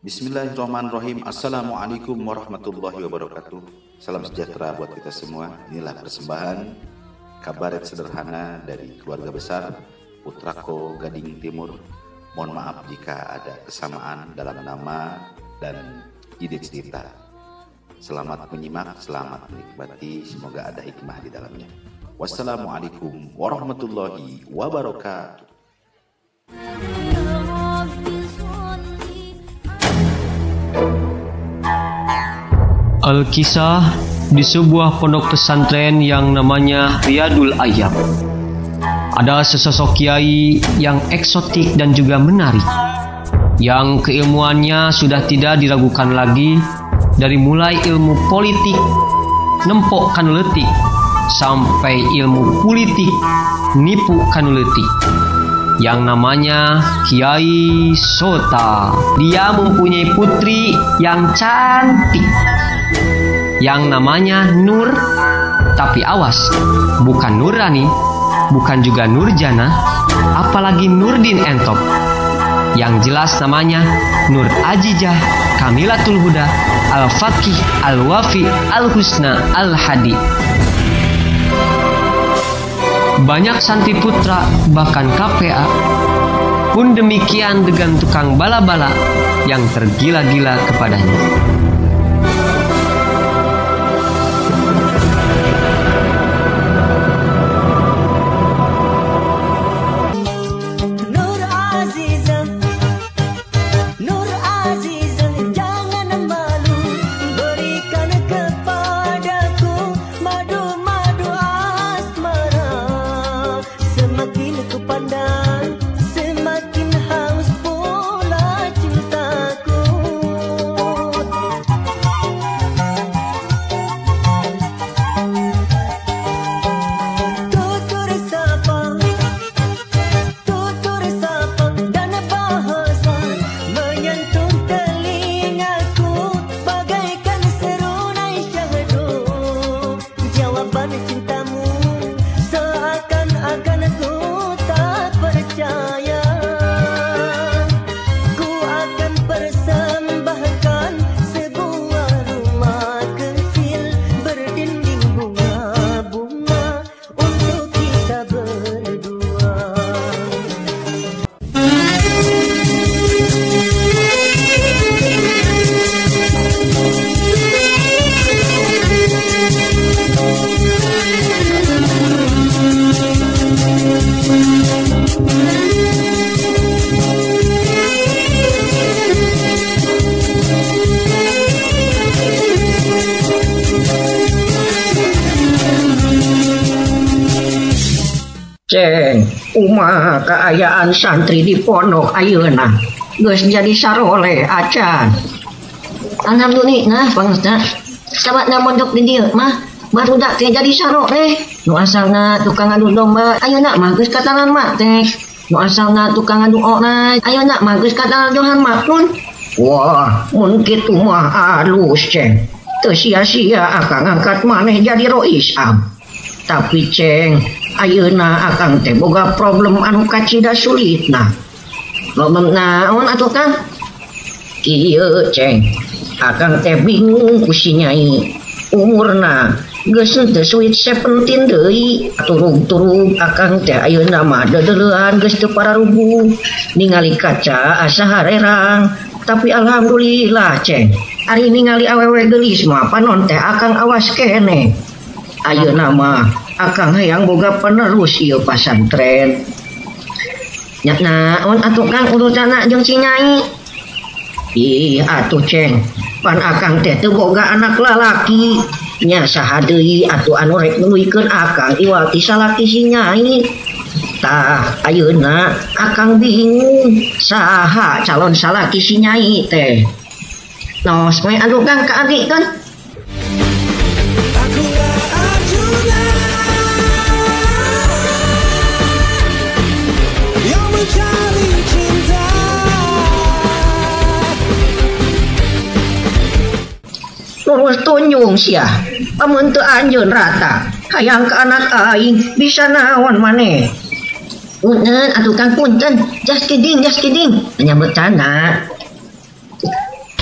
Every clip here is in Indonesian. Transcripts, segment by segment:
Bismillahirrahmanirrahim. Assalamualaikum warahmatullahi wabarakatuh. Salam sejahtera buat kita semua. Inilah persembahan kabaret sederhana dari keluarga besar Putrako Gading Timur. Mohon maaf jika ada kesamaan dalam nama dan ide cerita. Selamat menyimak, selamat menikmati. Semoga ada hikmah di dalamnya. Wassalamualaikum warahmatullahi wabarakatuh. Alkisah di sebuah pondok pesantren yang namanya Riyadul Ayyam. Ada sesosok kiai yang eksotik dan juga menarik, yang keilmuannya sudah tidak diragukan lagi, dari mulai ilmu politik, nempok kanuletik, sampai ilmu politik, nipu kanuletik, yang namanya Kiai Sota. Dia mempunyai putri yang cantik, yang namanya Nur. Tapi awas, bukan Nurani, bukan juga Nurjana, apalagi Nurdin Entop. Yang jelas namanya Nur Ajijah Kamilatul Huda Al-Fakih Al-Wafi Al-Husna Al-Hadi. Banyak santri putra, bahkan KPA pun demikian dengan tukang bala-bala yang tergila-gila kepadanya. Ceng, umah keayaan santri di pondok ayeuna geus jadi sarole acan. Alhamdulillah Bang Ustaz. Sabatna mondok di dieu mah barudak teh jadi sarole. Nu asalna tukang adu domba ayeuna mah geus katalan mak teh. Nu asalna tukang adu ona ayeuna mah geus katalan johan mak pun. Wah, mun kitu mah alus Ceng. Teu sia-sia akang angkat maneh jadi rois am. Tapi Ceng, ayeuna akang teh boga problem anu kacida sulitna. Problem naon atuh Kang? Kieu Ceng, akang teh bingung ku si Nyai. Umurna geus teu suit 17 deui. Turug-turug akang teh ayeuna mah deudeureun geus teu pararubuh. Ningali kaca asa harerang. Tapi alhamdulillah Ceng, ari ningali awewe geulis mah panon teh akang awas keneh. Ayeuna mah akang hayang boga penerus ieu pasantren. Nya naon atuh Kang urusanna jeung si Nyai? Ih atuh Ceng, pan akang teh teu boga anak lalaki. Nya saha deui atuh anu rek nuluykeun akang iwal ti salaki si Nyai. Tah ayeuna akang bingung saha calon salaki si Nyai teh. Nos we atuh Kang kaadikeun. Terus tunjung sia, amun teu anjeun rata, hayang ke anak aing bisa naon maneh. Punten atuh Kang punten, just kidding. Hanya bercanda.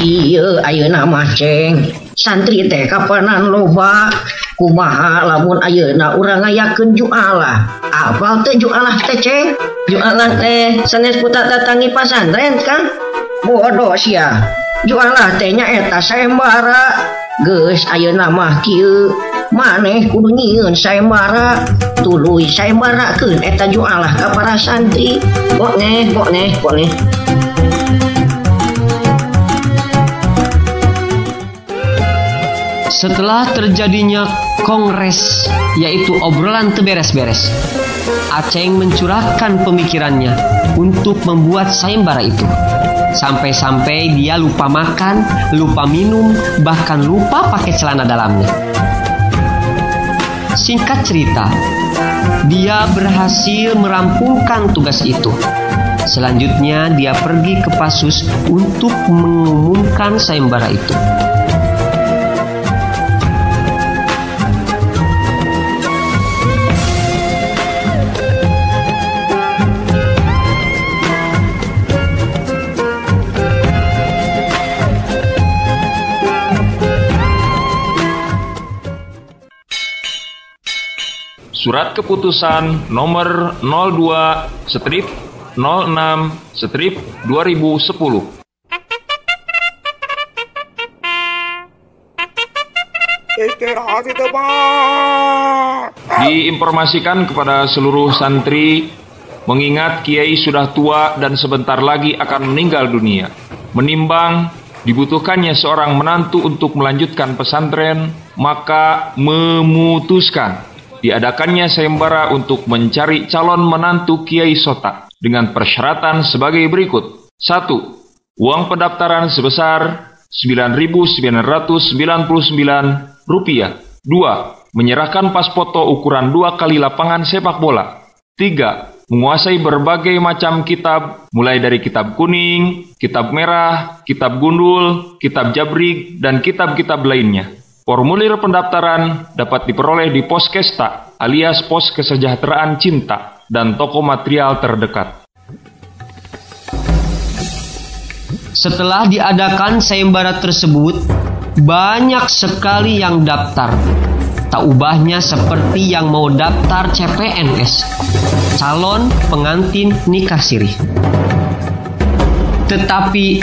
Kieu ayeuna mah ceng, santri teh kapanan loba, kumaha lamun ayeuna urang ngayakeun jualah. Apal teh jualah teh ceng? Jualan teh sanes putar datangi pasantren kan? Bodoh sia. Jualah teh nya eta sayembara. Geus ayeuna mah kieu, maneh kudu nyieun sayembara. Tuluy sayembarakeun eta jualah ka para santri. Boleh. Setelah terjadinya kongres, yaitu obrolan teu beres-beres, Aceng mencurahkan pemikirannya untuk membuat sayembara itu. Sampai-sampai dia lupa makan, lupa minum, bahkan lupa pakai celana dalamnya. Singkat cerita, dia berhasil merampungkan tugas itu. Selanjutnya dia pergi ke Pasus untuk mengumumkan sayembara itu. Surat Keputusan Nomor 02/06/2010. Diinformasikan kepada seluruh santri, mengingat Kiai sudah tua dan sebentar lagi akan meninggal dunia. Menimbang dibutuhkannya seorang menantu untuk melanjutkan pesantren, maka memutuskan diadakannya sayembara untuk mencari calon menantu Kiai Sota dengan persyaratan sebagai berikut. 1. Uang pendaftaran sebesar Rp9.999. 2. Menyerahkan pas foto ukuran 2 kali lapangan sepak bola. 3. Menguasai berbagai macam kitab, mulai dari kitab kuning, kitab merah, kitab gundul, kitab jabrik, dan kitab-kitab lainnya. Formulir pendaftaran dapat diperoleh di Pos Kesta alias Pos Kesejahteraan Cinta dan toko material terdekat. Setelah diadakan sayembara tersebut, banyak sekali yang daftar. Tak ubahnya seperti yang mau daftar CPNS, calon pengantin nikah siri. Tetapi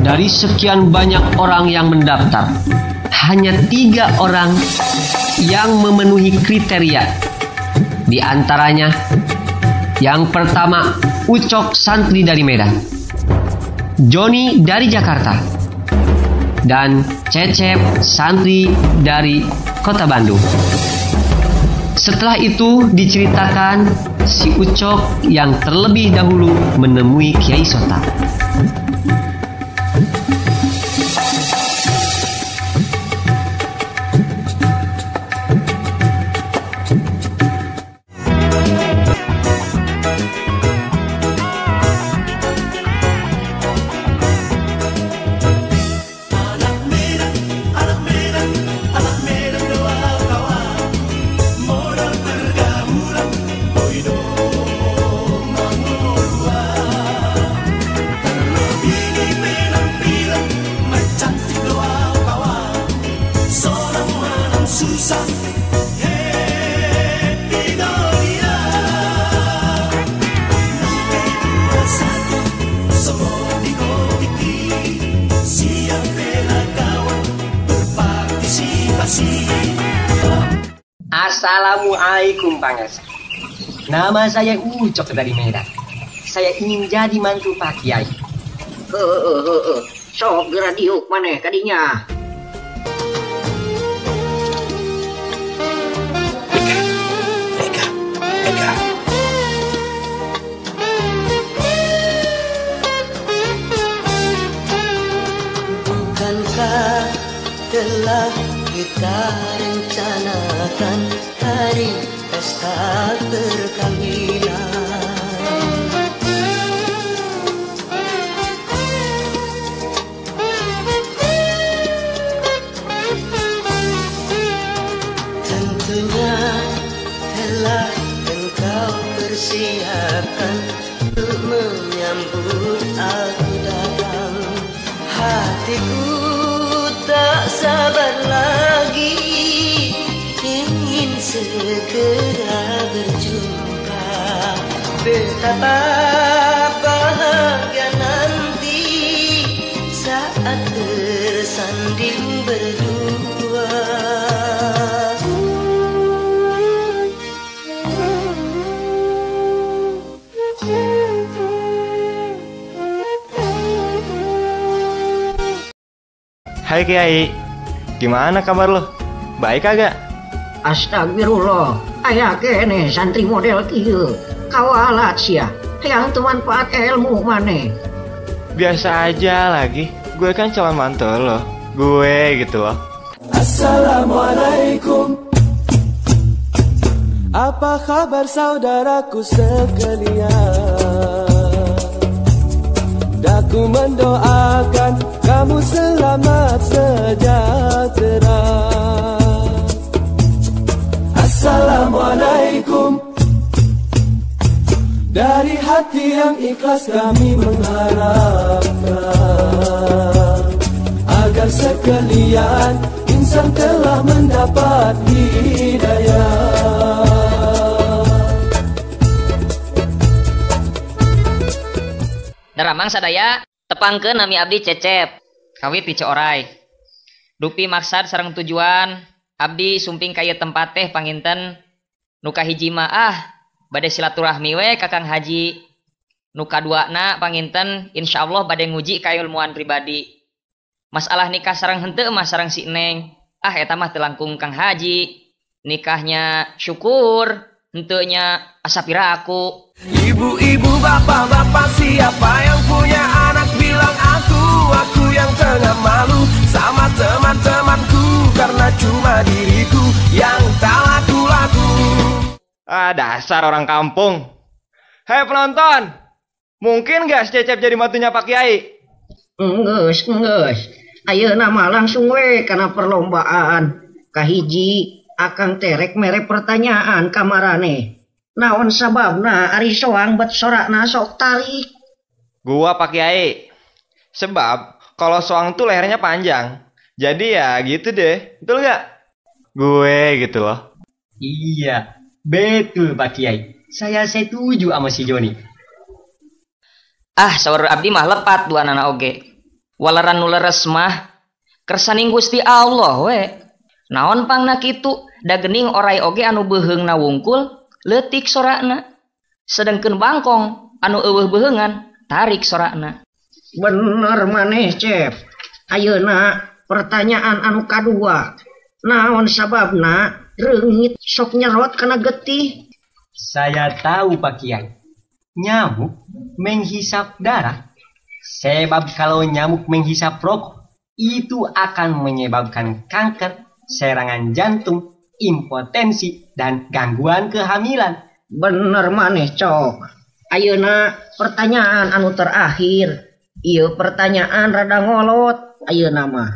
dari sekian banyak orang yang mendaftar, hanya 3 orang yang memenuhi kriteria. Di antaranya, yang pertama, Ucok santri dari Medan, Joni dari Jakarta, dan Cecep santri dari Kota Bandung. Setelah itu diceritakan si Ucok yang terlebih dahulu menemui Kiai Sota. Assalamualaikum Panges. Nama saya Ucok dari Medan. Saya ingin jadi mantu Pak Kiai. Sok geura diuk maneh kadinya. Eka. Bukankah telah kita rencanakan hari pesta perkawinan? Tentunya telah engkau persiapkan untuk menyambut aku datang. Hatiku tak sabar lagi, ingin segera berjumpa. Betapa bahagia nanti saat bersanding berdua. Hai Kiai, gimana kabar lo? Baik kagak? Astagfirullah, aya kene santri model kieu. Kawalat sia, yang temanfaat ilmu maneh. Biasa aja lagi, gue kan calon mantu lo. Gue gitu loh. Assalamualaikum. Apa kabar saudaraku sekalian? Aku mendoakan kamu selamat sejahtera. Assalamualaikum. Dari hati yang ikhlas kami mengharapkan agar sekalian insan telah mendapat hidayah. Daramang sadaya tepangkeun nami abdi Cecep kawit di Cioray. Dupi maksad sareng tujuan abdi sumping kaya tempat teh panginten nuka hiji mah bade silaturahmi we ka Kang Haji. Nuka duana panginten insyaallah bade nguji ka ilmuan pribadi. Masalah nikah sareng henteu mah sareng si Neng. Eta mah teu langkung Kang Haji. Nikahnya syukur, henteunya asa piraku. Ibu-ibu, bapak-bapak, siapa yang punya anak bilang aku yang tengah malu sama teman-temanku karena cuma diriku yang tak laku-laku. Dasar orang kampung. Hei penonton, mungkin gak si Cecep jadi mantunya Pak Kiai? Enggeus. Ayeuna mah langsung we kana perlombaan. Kahiji akang terek mere pertanyaan kamarane. Naon sababna ari soang bet sorakna sok tarik? Gua Pak Kiai. Sebab kalau soang tuh lehernya panjang. Jadi ya gitu deh. Betul gak? Gue gitu loh. Iya, betul Pak Kiai. Saya setuju sama si Joni. Saur abdi mah lepat dua nana oge. Walaran nu leres mah kersaning Gusti Allah we. Naon pangna kitu da geuning oray oge anu beuheungna wungkul leutik sorakna. Sedengkeun bangkong anu eueuh beuheungan tarik sorakna. Bener maneh Cep. Ayeuna pertanyaan anu kadua. Naon sababna reungit sok nyerot kana getih? Saya tahu Pak Kiai. Nyamuk menghisap darah. Sebab kalau nyamuk menghisap rokok, itu akan menyebabkan kanker, serangan jantung, impotensi, dan gangguan kehamilan. Bener maneh Cok. Ayeuna pertanyaan anu terakhir. Ieu pertanyaan rada ngolot. Ayeuna mah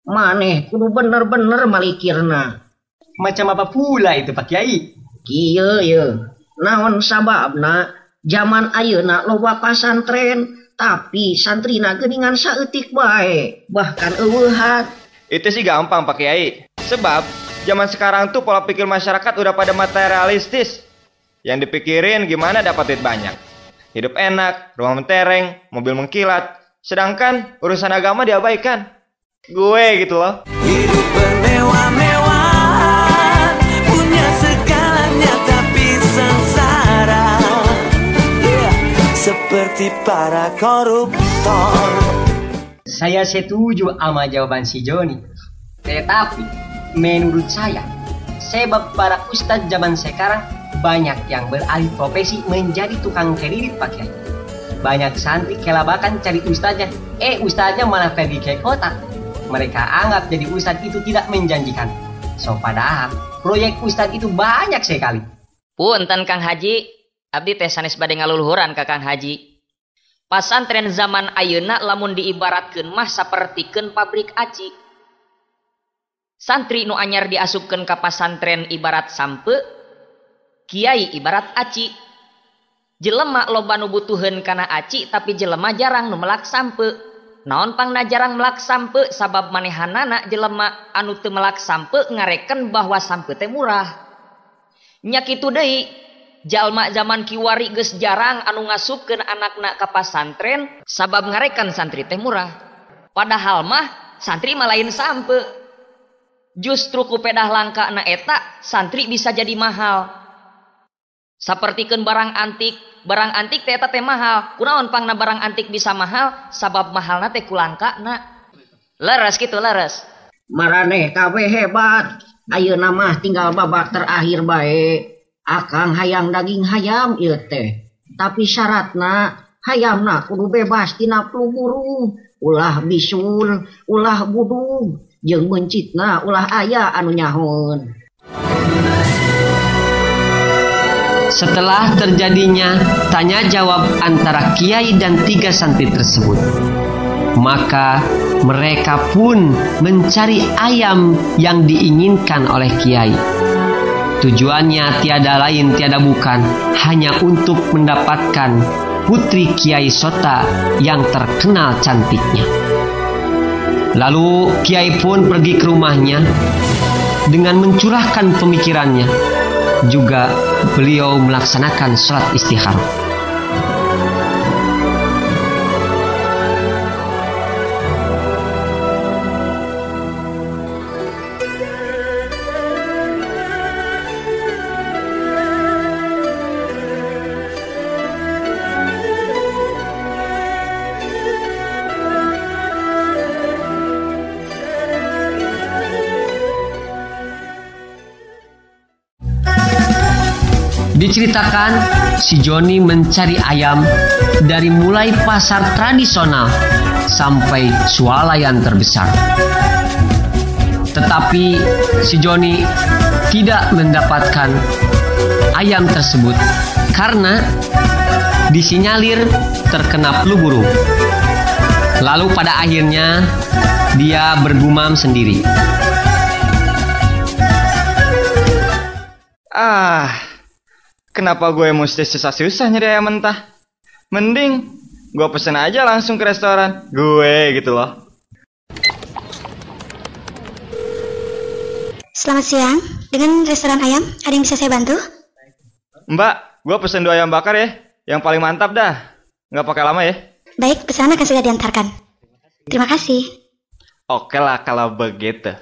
maneh kudu bener-bener malikirna. Macam apa pula itu Pak Kiai? Kieu naon sababna zaman ayeuna loba pasantren tapi santrina geuningan saeutik bae bahkan eueuhan. Itu sih gampang Pak Kiai. Sebab zaman sekarang tuh pola pikir masyarakat udah pada materialistis. Yang dipikirin gimana dapat duit banyak. Hidup enak, rumah mentereng, mobil mengkilat. Sedangkan urusan agama diabaikan. Gue gitu loh. Hidup bermewah-mewah, punya segalanya tapi sengsara, seperti para koruptor. Saya setuju sama jawaban si Joni. Tetapi menurut saya, sebab para ustadz zaman sekarang banyak yang beralih profesi menjadi tukang kredit Pak Kiai. Banyak santri kelabakan cari ustadznya, ustadznya malah pergi ke kota. Mereka anggap jadi ustadz itu tidak menjanjikan. So padahal proyek ustadz itu banyak sekali. Punten Kang Haji, abdi teh sanes bade ngaluluhuran ka Kang Haji. Pasantren zaman ayeuna lamun diibaratkeun mah sapertikeun pabrik aci. Santri nu anyar diasupkeun ka pasantren ibarat sampe, kiai ibarat aci. Jelema loba nu butuheun kana aci tapi jelema jarang nu melak sampe. naon pangna jarang melak sampe sabab manehanana jelema anu teu melak sampe ngareken bahwa sampe teh murah. Nya kitu deui, jalma zaman kiwari geus jarang anu ngasupkeun anakna ka pasantren sabab ngareken santri teh murah. Padahal mah santri mah lain sampe. Justru ku pedah langkana eta santri bisa jadi mahal. Sapertikeun barang antik teh eta teh mahal. Kunaon pangna barang antik bisa mahal? Sabab mahalna teh ku langkana. Leres kitu leres. Maraneh kabeh hebat. Ayeuna mah tinggal babak terakhir bae. Akang hayang daging hayam ieu teh. Tapi syaratna hayamna kudu bebas tina flu burung, ulah bisul, ulah budug, jeung mencitna ulah aya anu nyahon. Setelah terjadinya tanya jawab antara kiai dan 3 santri tersebut, maka mereka pun mencari ayam yang diinginkan oleh kiai. Tujuannya tiada lain tiada bukan hanya untuk mendapatkan putri Kiai Sota yang terkenal cantiknya. Lalu kiai pun pergi ke rumahnya dengan mencurahkan pemikirannya. Juga beliau melaksanakan sholat istikharah. Diceritakan si Joni mencari ayam dari mulai pasar tradisional sampai swalayan terbesar. Tetapi si Joni tidak mendapatkan ayam tersebut karena disinyalir terkena flu burung. Lalu pada akhirnya dia bergumam sendiri. Kenapa gue mesti susah-susah nyari ayam mentah? Mending gue pesen aja langsung ke restoran gue gitu loh. Selamat siang, dengan restoran ayam, ada yang bisa saya bantu? Mbak, gue pesen 2 ayam bakar ya, yang paling mantap dah. Nggak pakai lama ya. Baik, pesanan akan segera diantarkan. Terima kasih. Oke lah kalau begitu.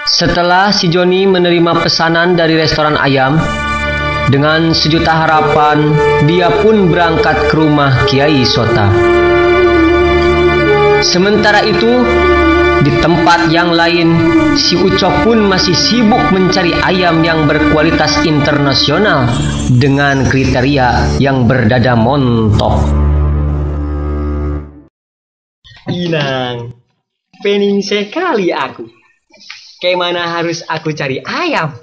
Setelah si Joni menerima pesanan dari restoran ayam, dengan sejuta harapan dia pun berangkat ke rumah Kiai Sota. Sementara itu, di tempat yang lain, si Ucok pun masih sibuk mencari ayam yang berkualitas internasional dengan kriteria yang berdada montok. Inang, pening sekali aku. Kemana harus aku cari ayam?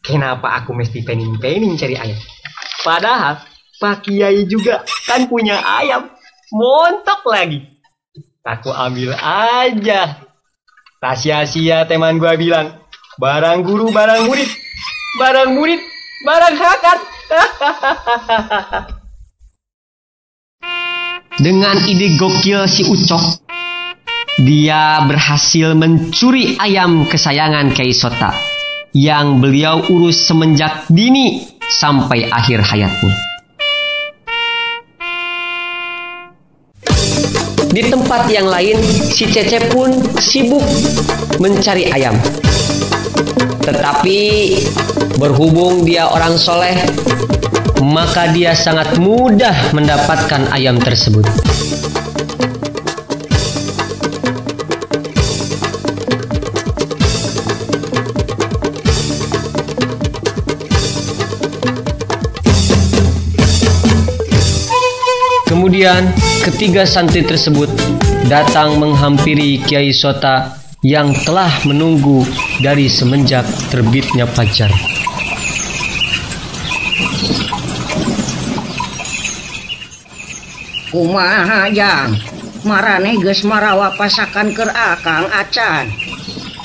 Kenapa aku mesti pening-pening cari ayam? Padahal Pak Kiai juga kan punya ayam. Montok lagi. Aku ambil aja. Tak sia-sia teman gua bilang, barang guru, barang murid. Barang murid, barang hakat. Dengan ide gokil si Ucok, dia berhasil mencuri ayam kesayangan Kiai Sota yang beliau urus semenjak dini sampai akhir hayatnya. Di tempat yang lain, si Cecep pun sibuk mencari ayam. Tetapi berhubung dia orang soleh, maka dia sangat mudah mendapatkan ayam tersebut. Kemudian ketiga santri tersebut datang menghampiri Kiai Sota yang telah menunggu dari semenjak terbitnya fajar. Kumaha Jang? Marane geus marawa pasakan keur Akang Acan.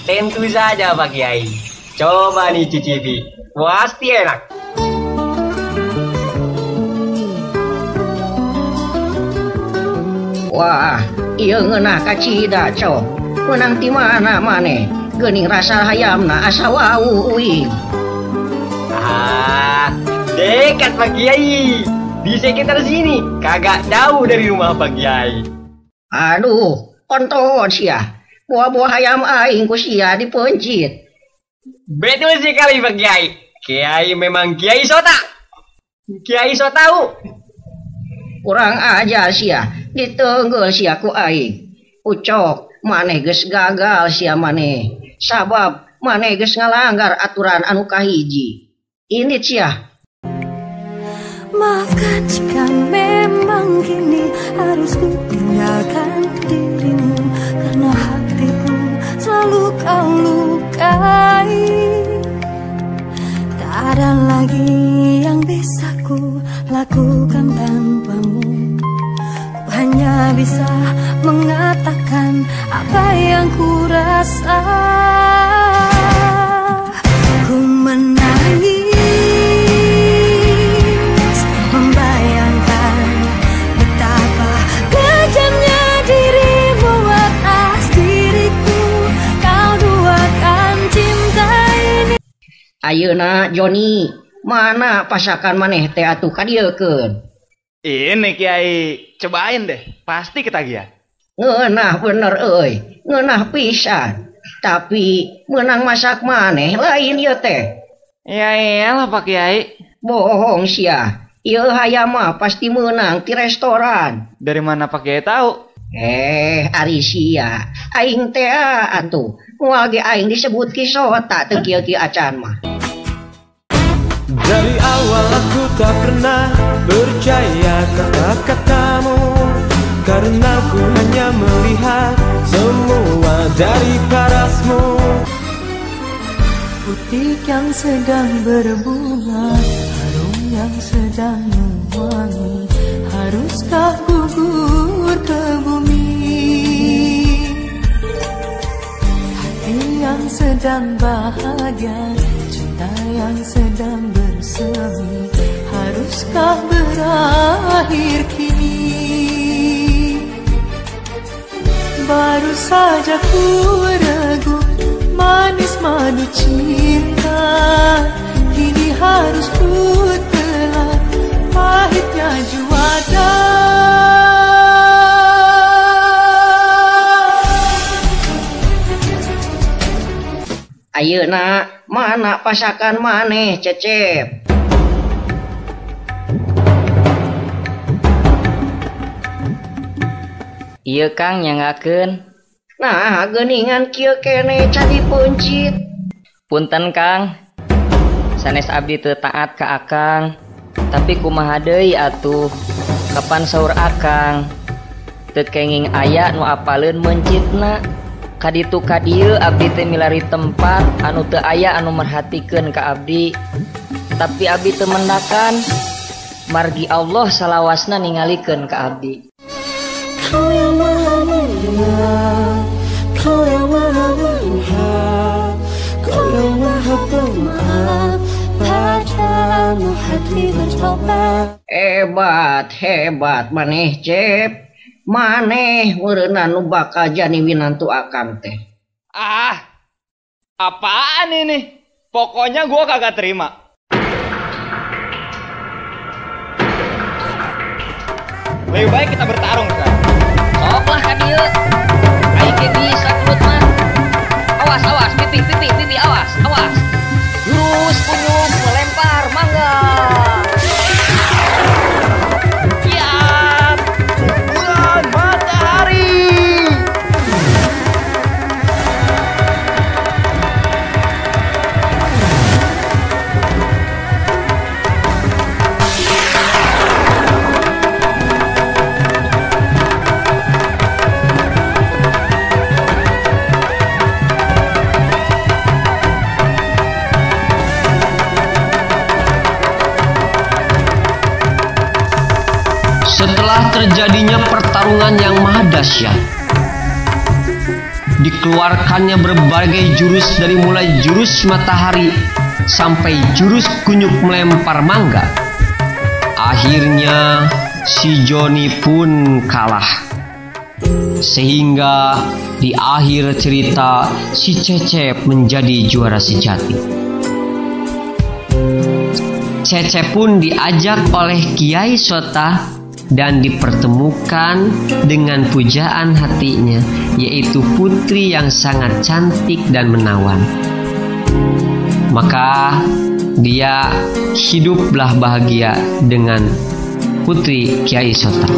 Tentu saja Pak Kiai. Coba nih cicipi, pasti enak. Wah, iya ngeunah kacida cok. Menang ti mana maneh? Geuning rasa hayamna asa wau uing. Dekat Pak Kiai. Di sekitar sini, kagak jauh dari rumah Pak Kiai. Aduh, ontot sia. Buah-buah hayam aing ku sia dipencit. Betul sekali Pak Kiai. Kiai memang Kiai Sota. Kiai Sotau. Kurang ajar sia, ditenggel sia ku aing. Ucok, maneh geus gagal sia maneh. Sabab maneh geus ngalanggar aturan anu kahiji. Ini sia. Maafkan jika memang kini harus ku tinggalkan dirimu, karena hatiku selalu kau lukai. Tak ada lagi yang bisa ku lakukan tanpamu. Ku hanya bisa mengatakan apa yang ku rasa. Ku menangis membayangkan betapa kejamnya dirimu atas diriku. Kau duakan cinta ini. Ayeuna Joni, mana pasakan maneh teh atuh kadiekeun? Ini Kiai, cobain deh, pasti ketagihan. Ngeunah bener euy, ngeunah pisan. Tapi menang masak maneh lain ieu teh. Ya iyalah Pak Kiai. Bohong sia. Ieu hayam mah pasti menang di restoran. Dari mana Pak Kiai tahu? Ari sia. Aing teh atuh. Moal ge aing disebut Ki Sota teu kieu Ki acan mah. Dari awal aku tak pernah percaya kata-katamu, karena ku hanya melihat semua dari parasmu. Butik yang sedang berbunga, harum yang sedang mewangi, haruskah gugur ke bumi? Hati yang sedang bahagia, cinta yang sedang bersemi, haruskah berakhir kini? Baru saja ku ragu, manis madu cinta, kini harus ku telan pahitnya juara. Ayeuna mana pasakan maneh Cecep? Iya Kang nyangakeun. Nah, geuningan kieu kene cadi pencit. Punten Kang. Sanes abdi teu taat ka Akang. Tapi kumaha deui atuh? Kapan saur Akang? Teu kenging aya nu apaleun mencitna. Kaditu ka dieu abdi teh milari tempat anu teu aya anu merhatikeun ka abdi. Tapi abdi teu mendakan. Margi Allah salawasna ningalikeun ka abdi. Kau yang maha mendengar, kau yang maha melihat, kau yang maha pemaaf, padamu hati bertobat. Hebat maneh Cep. Maneh meureunna nu bakal jani winantu Akang teh. Apaan ini? Pokoknya gua kagak terima. Lebih baik kita bertarung sekarang. Soklah ka dieu. Aing ge bisa kelut mah. Awas, pipi, awas. Jurus kunyuk melempar mangga. Siap. Bulan matahari. Setelah terjadinya pertarungan yang maha dahsyat, dikeluarkannya berbagai jurus dari mulai jurus matahari sampai jurus kunyuk melempar mangga. Akhirnya si Joni pun kalah. Sehingga di akhir cerita si Cecep menjadi juara sejati. Cecep pun diajak oleh Kiai Sota dan dipertemukan dengan pujaan hatinya, yaitu putri yang sangat cantik dan menawan. Maka dia hiduplah bahagia dengan putri Kiai Sota.